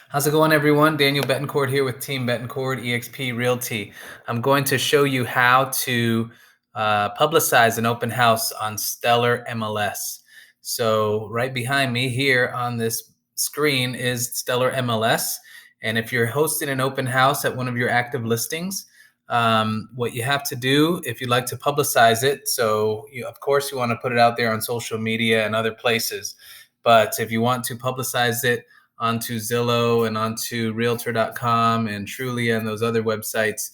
How's it going, everyone? Daniel Betancourt here with Team Betancourt eXp Realty. I'm going to show you how to publicize an open house on Stellar MLS. So right behind me here on this screen is Stellar MLS. And if you're hosting an open house at one of your active listings, what you have to do if you'd like to publicize it, so of course you want to put it out there on social media and other places. But if you want to publicize it onto Zillow and onto Realtor.com and Trulia and those other websites,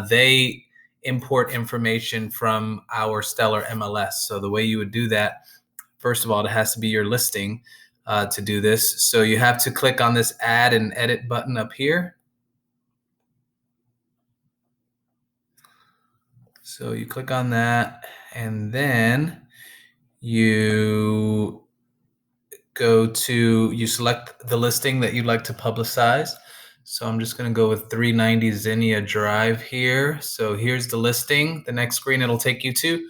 they import information from our Stellar MLS. So the way you would do that, first of all, it has to be your listing to do this. So you have to click on this Add and Edit button up here. So you click on that, and then you you select the listing that you'd like to publicize. So I'm just going to go with 390 Zinnia Drive here. So here's the listing. The next screen it'll take you to,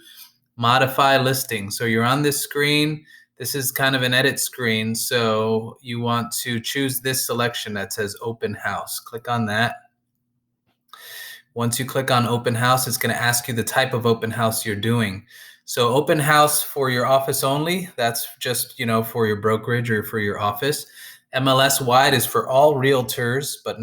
modify listing. So you're on this screen. This is kind of an edit screen. So you want to choose this selection that says open house. Click on that. Once you click on open house, it's going to ask you the type of open house you're doing. So open house for your office only, that's just, for your brokerage or for your office. MLS wide is for all realtors, but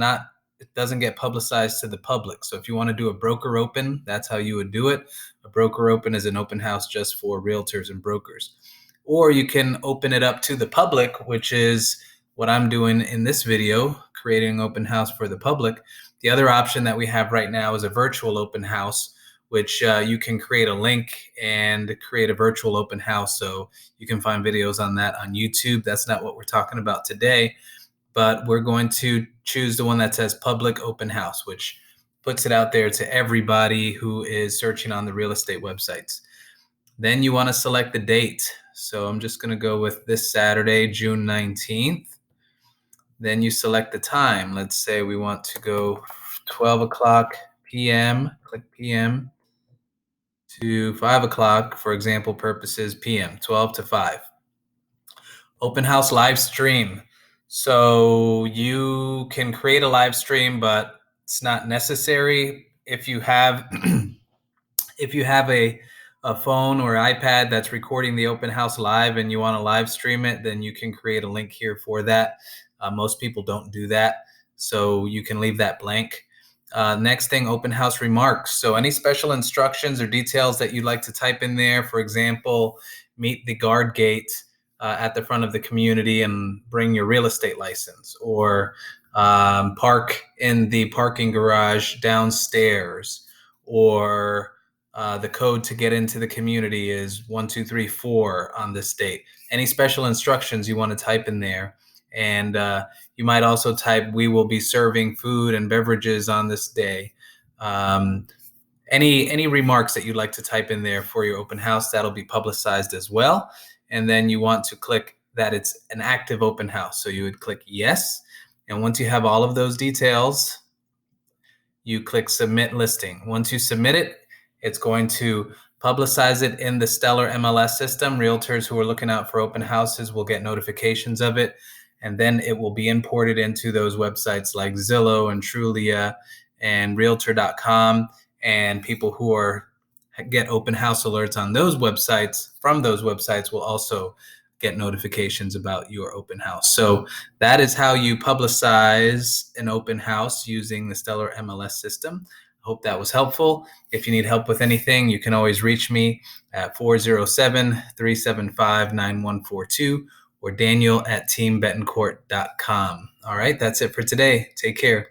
it doesn't get publicized to the public. So if you want to do a broker open, that's how you would do it. A broker open is an open house just for realtors and brokers. Or you can open it up to the public, which is what I'm doing in this video, creating an open house for the public. The other option that we have right now is a virtual open house, which you can create a link and create a virtual open house. So you can find videos on that on YouTube. That's not what we're talking about today, but we're going to choose the one that says public open house, which puts it out there to everybody who is searching on the real estate websites. Then you want to select the date. So I'm just going to go with this Saturday, June 19th. Then you select the time. Let's say we want to go 12 o'clock p.m., click p.m., to 5 o'clock, for example purposes, p.m., 12 to 5. Open house live stream. So you can create a live stream, but it's not necessary. If you have a phone or iPad that's recording the open house live and you want to live stream it, then you can create a link here for that. Most people don't do that, so you can leave that blank. Next thing, open house remarks. So any special instructions or details that you'd like to type in there, for example, meet the guard gate at the front of the community and bring your real estate license, or park in the parking garage downstairs, or the code to get into the community is 1234 on this date. Any special instructions you want to type in there. And you might also type, we will be serving food and beverages on this day. Any remarks that you'd like to type in there for your open house, that'll be publicized as well. And then you want to click that it's an active open house. So you would click yes. And once you have all of those details, you click submit listing. Once you submit it, it's going to publicize it in the Stellar MLS system. Realtors who are looking out for open houses will get notifications of it. And then it will be imported into those websites like Zillow and Trulia and Realtor.com, and people who get open house alerts on those websites, from those websites, will also get notifications about your open house. So that is how you publicize an open house using the Stellar MLS system. I hope that was helpful. If you need help with anything, you can always reach me at 407-375-9142. or Daniel@teambetancourt.com. All right, that's it for today. Take care.